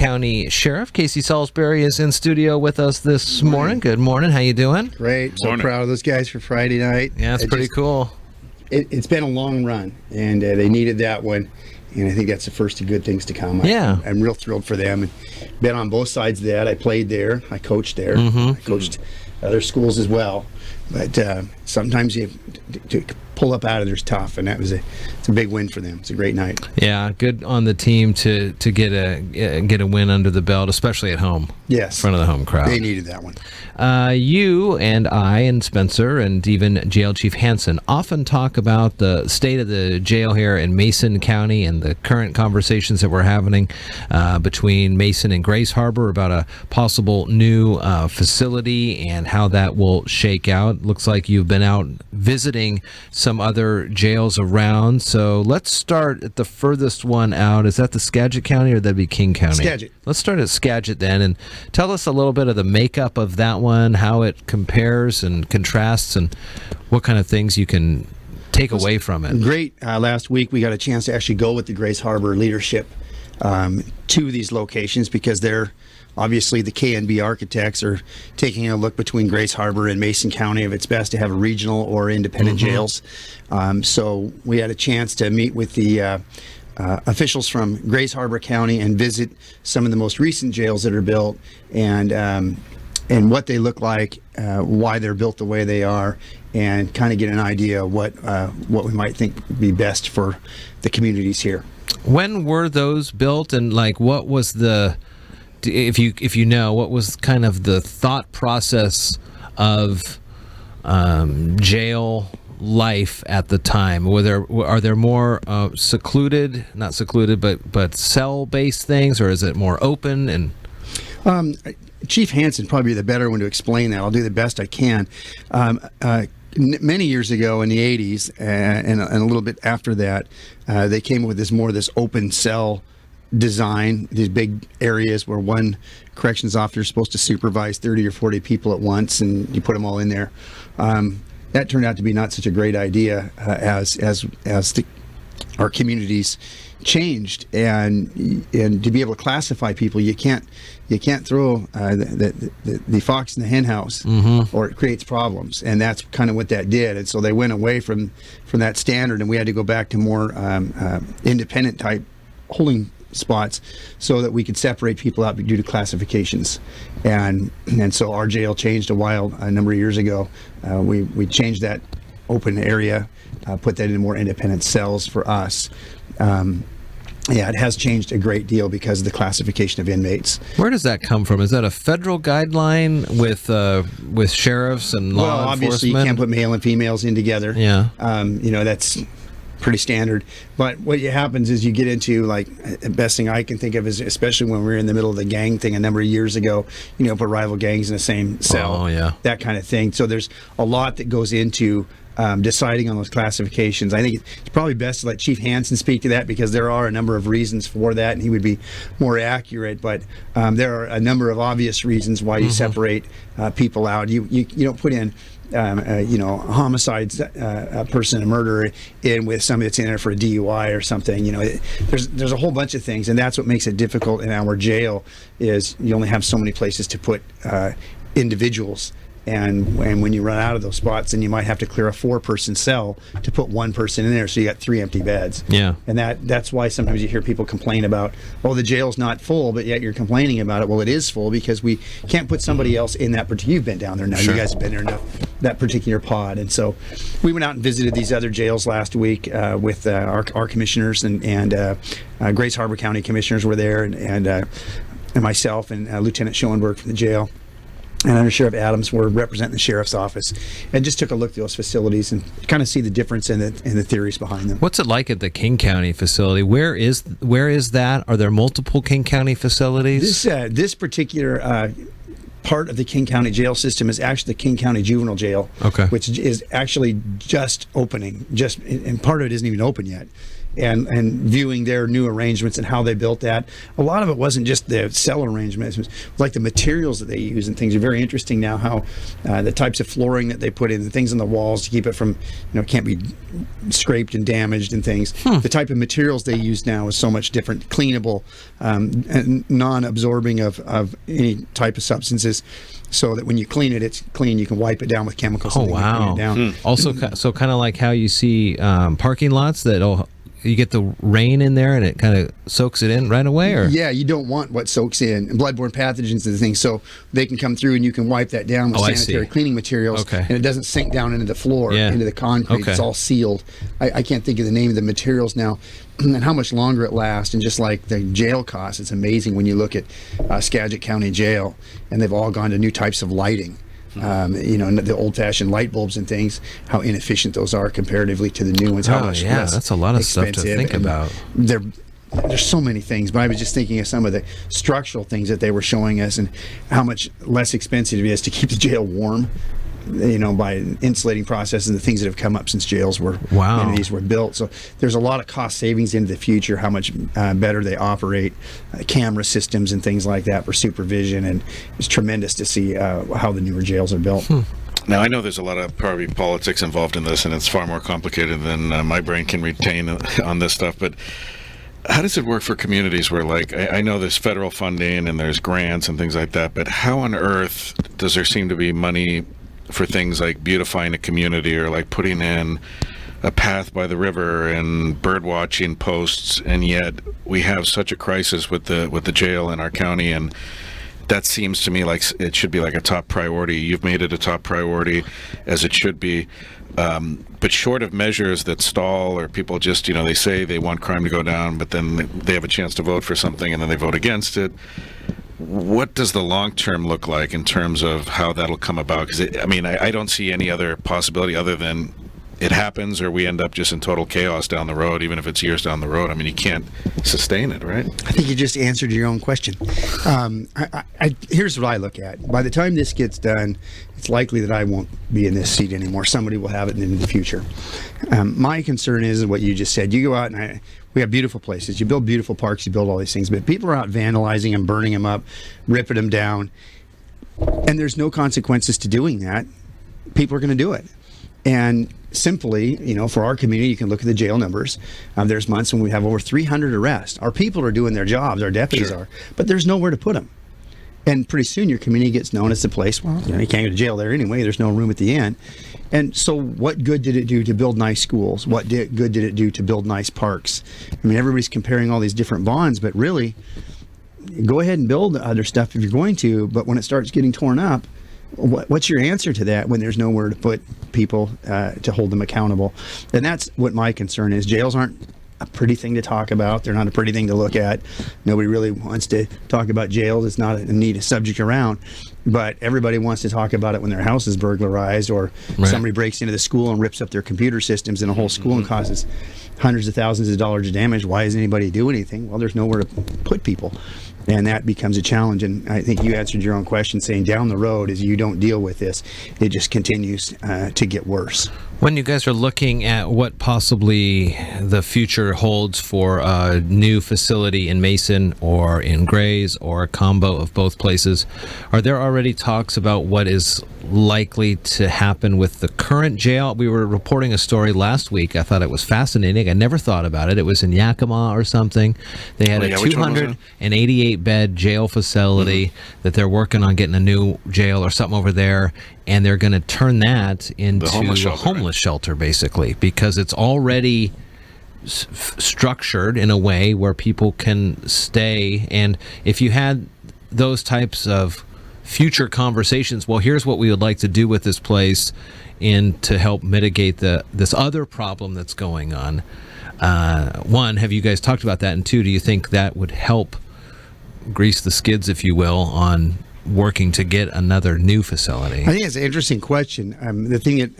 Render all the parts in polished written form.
County Sheriff Casey Salisbury is in studio with us this morning. Good morning. How you doing? Great. So proud of those guys for Friday night. Yeah, it's pretty cool. It's been a long run, and they needed that one. And I think that's the first of good things to come. Yeah. I'm real thrilled for them. And been on both sides of that. I played there. I coached there. I coached other schools as well. But sometimes you to pull up out of there's tough, and it's a big win for them. It's a great night. Yeah, good on the team to get a win under the belt, especially at home. Yes, in front of the home crowd. They needed that one. You and I and Spencer and even Jail Chief Hansen often talk about the state of the jail here in Mason County and the current conversations that we're having between Mason and Grace Harbor about a possible new facility and how that will shake out. Looks like you've been out visiting some other jails around. So let's start at the furthest one out. Is that the Skagit County or that'd be King County? Skagit. Let's start at Skagit then and tell us a little bit of the makeup of that one, how it compares and contrasts, and what kind of things you can take away from it. Great. Last week we got a chance to actually go with the Grace Harbor leadership to these locations because they're obviously the KNB architects are taking a look between Grace Harbor and Mason County if it's best to have a regional or independent jails. So we had a chance to meet with the officials from Grace Harbor County and visit some of the most recent jails that are built and what they look like, why they're built the way they are, and kind of get an idea of what we might think would be best for the communities here. When were those built, and what was the, if you know, what was kind of the thought process of jail life at the time? Are there more secluded, not secluded, but cell-based things, or is it more open? And Chief Hansen probably the better one to explain that. I'll do the best I can. Many years ago in the 80s and a little bit after that, they came up with this open cell design, these big areas where one corrections officer is supposed to supervise 30 or 40 people at once, and you put them all in there. That turned out to be not such a great idea as our communities changed, and to be able to classify people, you can't throw the fox in the hen house, or it creates problems, and that's kind of what that did. And so they went away from that standard, and we had to go back to more independent type holding spots so that we could separate people out due to classifications. And so our jail changed a number of years ago. We changed that open area, put that in more independent cells for us. Yeah, it has changed a great deal because of the classification of inmates. Where does that come from? Is that a federal guideline with sheriffs and law enforcement? Well, obviously you can't put male and females in together. Yeah. That's pretty standard. But what happens is you get into, the best thing I can think of is, especially when we were in the middle of the gang thing a number of years ago, put rival gangs in the same cell. Oh, yeah. That kind of thing. So there's a lot that goes into deciding on those classifications. I think it's probably best to let Chief Hansen speak to that because there are a number of reasons for that, and he would be more accurate. But there are a number of obvious reasons why you separate people out. You don't put in a homicide person, a murderer, in with somebody that's in there for a DUI or something. There's a whole bunch of things, and that's what makes it difficult in our jail. Is you only have so many places to put individuals. And when you run out of those spots, then you might have to clear a 4-person cell to put one person in there, so you got 3 empty beds. Yeah. And that's why sometimes you hear people complain about, the jail's not full, but yet you're complaining about it. Well, it is full because we can't put somebody else in that particular. You've been down there now. Sure. You guys have been there enough. That particular pod. And so we went out and visited these other jails last week with our commissioners and Grace Harbor County commissioners were there, and myself and Lieutenant Schoenberg from the jail. And Under Sheriff Adams were representing the sheriff's office, and just took a look at those facilities and kind of see the difference in the theories behind them. What's it like at the King County facility? Where is that? Are there multiple King County facilities? This particular part of the King County jail system is actually the King County Juvenile Jail, okay, which is actually just opening. And part of it isn't even open yet. and viewing their new arrangements and how they built that. A lot of it wasn't just the cell arrangements, it was like the materials that they use and things are very interesting now, how the types of flooring that they put in, the things on the walls to keep it from, can't be scraped and damaged and things. The type of materials they use now is so much different, cleanable, and non-absorbing of any type of substances, so that when you clean it, it's clean. You can wipe it down with chemicals. Oh, wow. Also, so kind of like how you see parking lots that you get the rain in there and it kind of soaks it in right away? Or Yeah, you don't want what soaks in, bloodborne pathogens and things, so they can come through and you can wipe that down with sanitary cleaning materials, and it doesn't sink down into the floor, into the concrete. It's all sealed. I can't think of the name of the materials now and how much longer it lasts. And just like the jail costs, it's amazing when you look at Skagit County Jail, and they've all gone to new types of lighting. The old-fashioned light bulbs and things, how inefficient those are comparatively to the new ones. How much less that's a lot of stuff to think about. There's so many things, but I was just thinking of some of the structural things that they were showing us and how much less expensive it is to keep the jail warm, by insulating processes and the things that have come up since jails entities were built. So there's a lot of cost savings into the future, how much better they operate, camera systems and things like that for supervision, and it's tremendous to see how the newer jails are built. Now, I know there's a lot of probably politics involved in this, and it's far more complicated than my brain can retain on this stuff, but how does it work for communities where, like, I know there's federal funding and there's grants and things like that, but how on earth does there seem to be money for things like beautifying a community or like putting in a path by the river and bird watching posts, and yet we have such a crisis with the jail in our county? And that seems to me like it should be like a top priority. You've made it a top priority, as it should be. But short of measures that stall, or people just, they say they want crime to go down, but then they have a chance to vote for something and then they vote against it. What does the long term look like in terms of how that'll come about? Because I don't see any other possibility other than it happens, or we end up just in total chaos down the road, even if it's years down the road. You can't sustain it, right? I think you just answered your own question. Here's what I look at. By the time this gets done, it's likely that I won't be in this seat anymore. Somebody will have it in the future. My concern is what you just said. You go out and we have beautiful places. You build beautiful parks, you build all these things, but people are out vandalizing them, burning them up, ripping them down, and there's no consequences to doing that. People are going to do it. And simply, for our community, you can look at the jail numbers. There's months when we have over 300 arrests. Our people are doing their jobs, our deputies are, but there's nowhere to put them. And pretty soon your community gets known as the place, you can't go to jail there anyway, there's no room at the end. And so what good did it do to build nice schools? What good did it do to build nice parks? Everybody's comparing all these different bonds, but really, go ahead and build other stuff if you're going to, but when it starts getting torn up, what's your answer to that when there's nowhere to put people to hold them accountable? And that's what my concern is. Jails aren't a pretty thing to talk about. They're not a pretty thing to look at. Nobody really wants to talk about jails. It's not a neat subject around. But everybody wants to talk about it when their house is burglarized, or somebody breaks into the school and rips up their computer systems in a whole school and causes hundreds of thousands of dollars of damage. Why doesn't anybody do anything? Well, there's nowhere to put people. And that becomes a challenge. And I think you answered your own question, saying down the road, as you don't deal with this, it just continues to get worse. When you guys are looking at what possibly the future holds for a new facility in Mason or in Grays, or a combo of both places, are there already talks about what is likely to happen with the current jail? We were reporting a story last week. I thought it was fascinating. I never thought about it. It was in Yakima or something. They had a 288-bed jail facility that they're working on getting a new jail or something over there, and they're going to turn that into a homeless shelter, basically, because it's already structured in a way where people can stay. And if you had those types of future conversations, well, here's what we would like to do with this place to help mitigate this other problem that's going on. One, have you guys talked about that? And two, do you think that would help grease the skids, if you will, on working to get another new facility? I think it's an interesting question. The thing that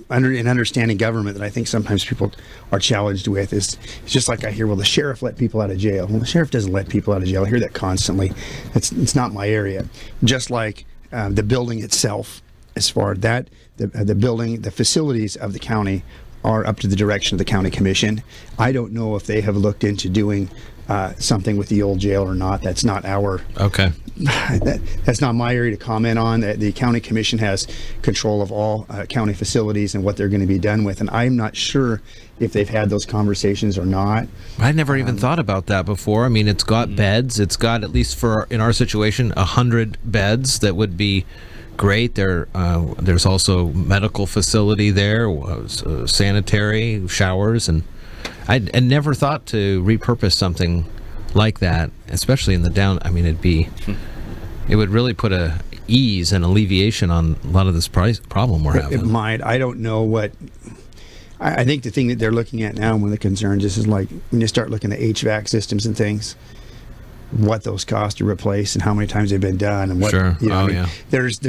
in understanding government that I think sometimes people are challenged with is, it's just like I hear, well, the sheriff let people out of jail. Well, the sheriff doesn't let people out of jail. I hear that constantly. It's not my area. Just like the building itself, as far as that, the building, the facilities of the county are up to the direction of the county commission. I don't know if they have looked into doing something with the old jail or not. That's not our Okay. that's not my area to comment on. The county commission has control of all county facilities and what they're going to be done with, and I'm not sure if they've had those conversations or not. I never even thought about that before. I mean, it's got beds. It's got, at least for in our situation, 100 beds that would be great. There's also medical facility there, sanitary, showers, and I never thought to repurpose something like that, especially in the down. I mean, it would really put a ease and alleviation on a lot of this problem we're having. It might. I don't know what. I think the thing that they're looking at now, one of the concerns is like when you start looking at HVAC systems and things, what those cost to replace and how many times they've been done, and what. Sure. Yeah. There's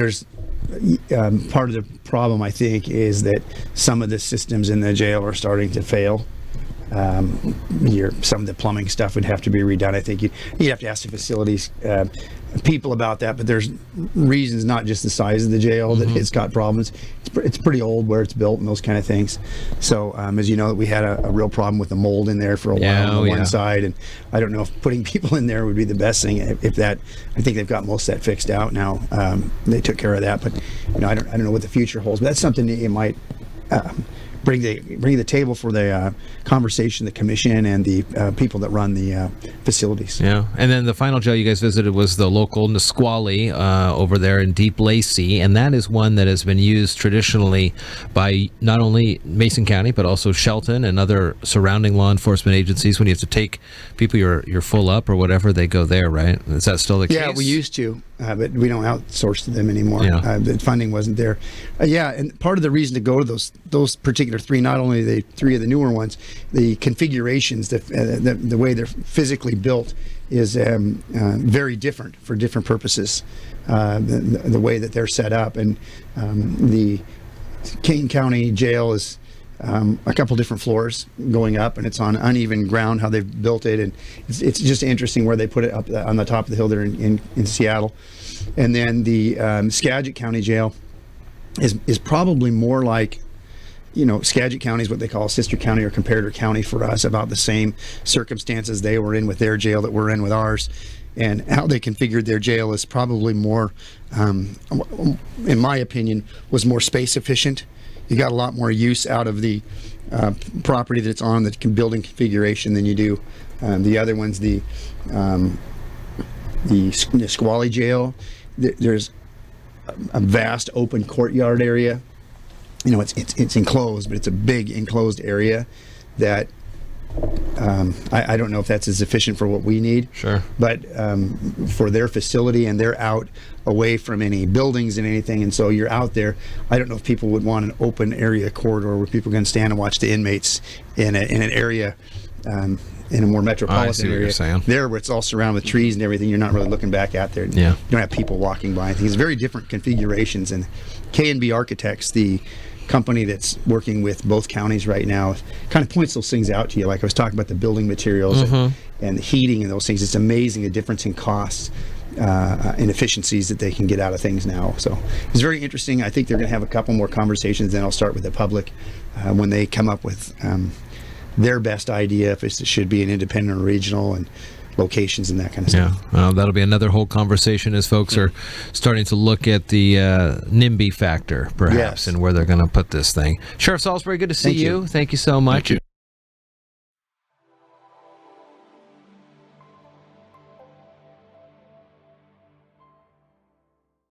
part of the problem, I think, is that some of the systems in the jail are starting to fail. Some of the plumbing stuff would have to be redone. I think you'd have to ask the facilities people about that, but there's reasons, not just the size of the jail, that it's got problems. It's pretty old where it's built and those kind of things. So as you know, we had a real problem with the mold in there for a while on one side, and I don't know if putting people in there would be the best thing. I think they've got most of that fixed out now. They took care of that, but I don't know what the future holds. But that's something that you might bring the table for the conversation, the commission, and the people that run the facilities. Yeah, and then the final jail you guys visited was the local Nisqually over there in Deep Lacey, and that is one that has been used traditionally by not only Mason County but also Shelton and other surrounding law enforcement agencies. When you have to take people you're full up or whatever, they go there, right? Is that still the case? Yeah, we used to, but we don't outsource to them anymore. Yeah. The funding wasn't there. And part of the reason to go to those particular three, not only the three of the newer ones, the configurations, the way they're physically built is very different for different purposes. The way that they're set up, and the Kane County Jail is a couple different floors going up, and it's on uneven ground how they've built it, and it's just interesting where they put it up on the top of the hill there in Seattle. And then the Skagit County Jail is probably more like, Skagit County is what they call a sister county or comparator county for us, about the same circumstances they were in with their jail that we're in with ours. And how they configured their jail is probably more, in my opinion, was more space efficient. You got a lot more use out of the property that's on the building configuration than you do the other ones. The Nisqually Jail, there's a vast open courtyard area. It's enclosed, but it's a big enclosed area that I don't know if that's as efficient for what we need. Sure. But for their facility, and they're out away from any buildings and anything, and so you're out there. I don't know if people would want an open area corridor where people can stand and watch the inmates in an area. In a more metropolitan area, there where it's all surrounded with trees and everything, you're not really looking back out there. Yeah. You don't have people walking by. I think it's very different configurations. And K&B Architects, the company that's working with both counties right now, kind of points those things out to you. Like I was talking about the building materials and the heating and those things. It's amazing the difference in costs and efficiencies that they can get out of things now. So it's very interesting. I think they're going to have a couple more conversations. Then I'll start with the public when they come up with their best idea, if it should be an independent or regional, and locations and that kind of stuff. Yeah, that'll be another whole conversation as folks are starting to look at the NIMBY factor, perhaps, and where they're going to put this thing. Sheriff Salisbury, good to see you. Thank you so much. Thank you.